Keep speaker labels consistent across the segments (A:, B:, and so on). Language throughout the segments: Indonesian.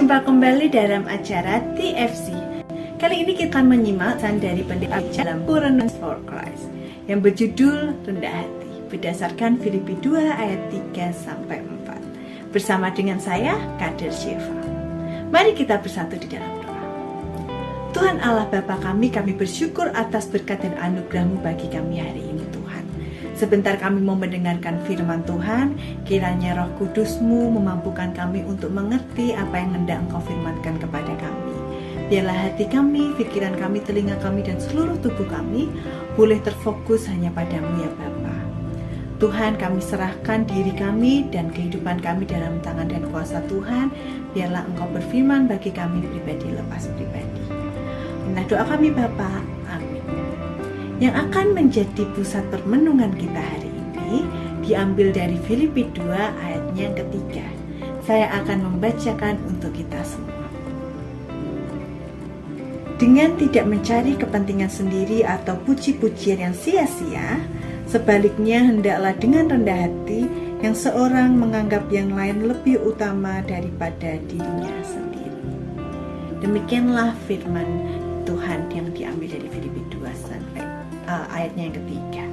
A: Berjumpa kembali dalam acara TFC. Kali ini kita akan menyimak dari pendeta dalam Renungan for Christ yang berjudul Rendah Hati berdasarkan Filipi 2 ayat 3-4 bersama dengan saya, Kader Syifa. Mari kita bersatu di dalam doa. Tuhan Allah Bapa kami bersyukur atas berkat dan anugerah-Mu bagi kami hari ini Tuhan. Sebentar kami mau mendengarkan firman Tuhan, kiranya Roh Kudus-Mu memampukan kami untuk mengerti apa yang hendak Engkau firmankan kepada kami. Biarlah hati kami, pikiran kami, telinga kami, dan seluruh tubuh kami boleh terfokus hanya padamu ya Bapa. Tuhan, kami serahkan diri kami dan kehidupan kami dalam tangan dan kuasa Tuhan. Biarlah Engkau berfirman bagi kami pribadi lepas pribadi. Nah, doa kami Bapa, amin. Yang akan menjadi pusat permenungan kita hari ini diambil dari Filipi 2 ayatnya yang ketiga. Saya akan membacakan untuk kita semua. Dengan tidak mencari kepentingan sendiri atau puji-pujian yang sia-sia, sebaliknya hendaklah dengan rendah hati yang seorang menganggap yang lain lebih utama daripada dirinya sendiri. Demikianlah firman Tuhan yang diambil dari Filipi 2 sampai ayatnya yang ketiga.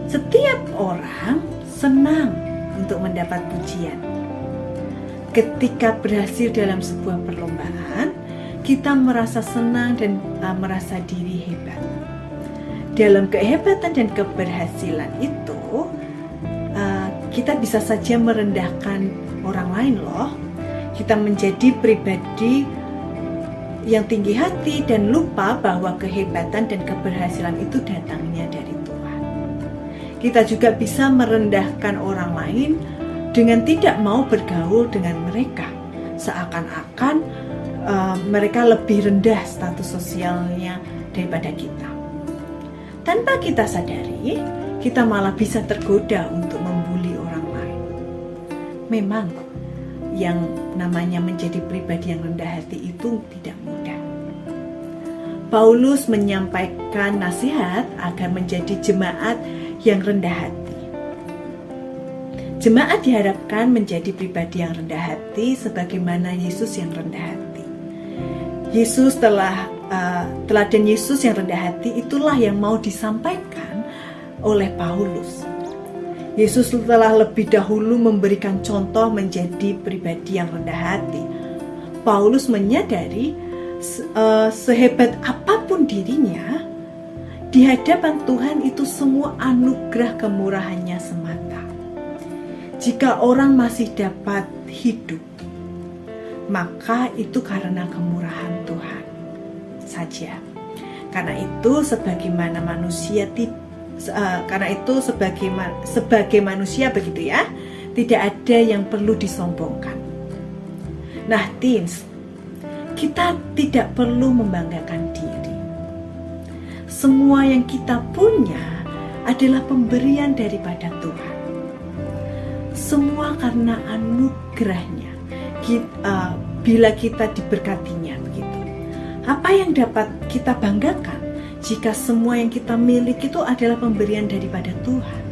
A: Setiap orang senang untuk mendapat pujian. Ketika berhasil dalam sebuah perlombaan, kita merasa senang dan merasa diri hebat. Dalam kehebatan dan keberhasilan itu, kita bisa saja merendahkan orang lain loh. Kita menjadi pribadi yang tinggi hati dan lupa bahwa kehebatan dan keberhasilan itu datangnya dari Tuhan. Kita juga bisa merendahkan orang lain dengan tidak mau bergaul dengan mereka, seakan-akan mereka lebih rendah status sosialnya daripada kita. Tanpa kita sadari, kita malah bisa tergoda untuk membuli orang lain. Memang yang namanya menjadi pribadi yang rendah hati itu tidak mudah. Paulus menyampaikan nasihat agar menjadi jemaat yang rendah hati. Jemaat diharapkan menjadi pribadi yang rendah hati sebagaimana Yesus yang rendah hati. Teladan Yesus yang rendah hati itulah yang mau disampaikan oleh Paulus. Yesus telah lebih dahulu memberikan contoh menjadi pribadi yang rendah hati. Paulus menyadari sehebat apapun dirinya, di hadapan Tuhan itu semua anugerah kemurahannya semata. Jika orang masih dapat hidup, maka itu karena kemurahan Tuhan saja. Karena itu sebagai manusia begitu ya, tidak ada yang perlu disombongkan. Nah, teens, kita tidak perlu membanggakan diri. Semua yang kita punya adalah pemberian daripada Tuhan. Semua karena anugerahnya. Bila kita diberkatinya begitu. Apa yang dapat kita banggakan jika semua yang kita miliki itu adalah pemberian daripada Tuhan?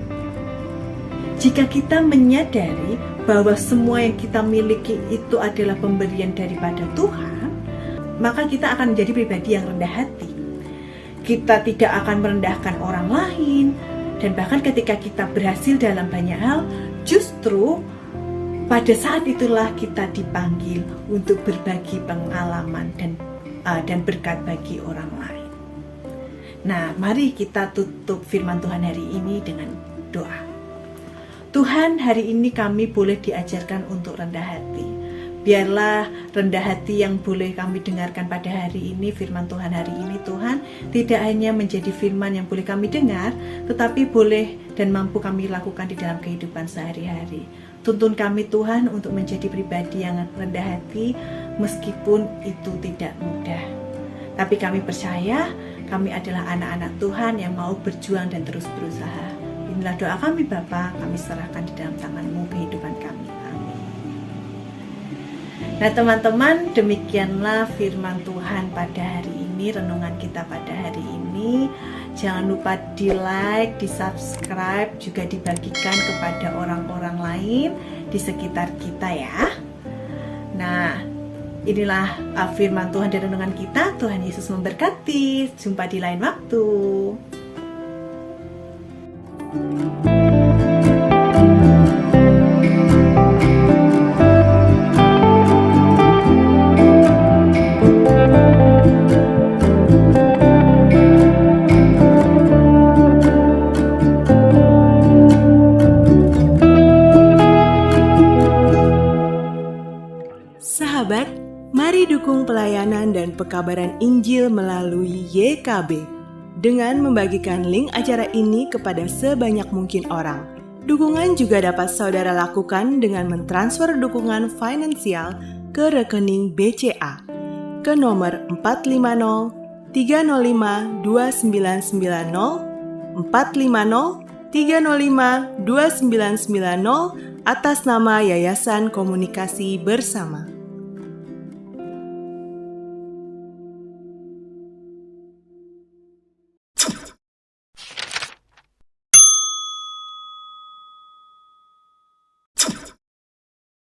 A: Jika kita menyadari bahwa semua yang kita miliki itu adalah pemberian daripada Tuhan, maka kita akan menjadi pribadi yang rendah hati. Kita tidak akan merendahkan orang lain, dan bahkan ketika kita berhasil dalam banyak hal, justru pada saat itulah kita dipanggil untuk berbagi pengalaman dan berkat bagi orang lain. Nah, mari kita tutup firman Tuhan hari ini dengan doa. Tuhan, hari ini kami boleh diajarkan untuk rendah hati. Biarlah rendah hati yang boleh kami dengarkan pada hari ini, firman Tuhan hari ini Tuhan, tidak hanya menjadi firman yang boleh kami dengar, tetapi boleh dan mampu kami lakukan di dalam kehidupan sehari-hari. Tuntun kami Tuhan untuk menjadi pribadi yang rendah hati, meskipun itu tidak mudah. Tapi kami percaya, kami adalah anak-anak Tuhan yang mau berjuang dan terus berusaha. Inilah doa kami Bapa, kami serahkan di dalam tangan-Mu kehidupan kami. Amin. Nah teman-teman, demikianlah firman Tuhan pada hari ini, renungan kita pada hari ini. Jangan lupa di like, di subscribe, juga dibagikan kepada orang-orang lain di sekitar kita ya. Nah, inilah firman Tuhan dan renungan kita. Tuhan Yesus memberkati. Jumpa di lain waktu.
B: Sahabat, mari dukung pelayanan dan pekabaran Injil melalui YKB dengan membagikan link acara ini kepada sebanyak mungkin orang. Dukungan juga dapat saudara lakukan dengan mentransfer dukungan finansial ke rekening BCA ke nomor 450 305 2990 450 305 2990 atas nama Yayasan Komunikasi Bersama.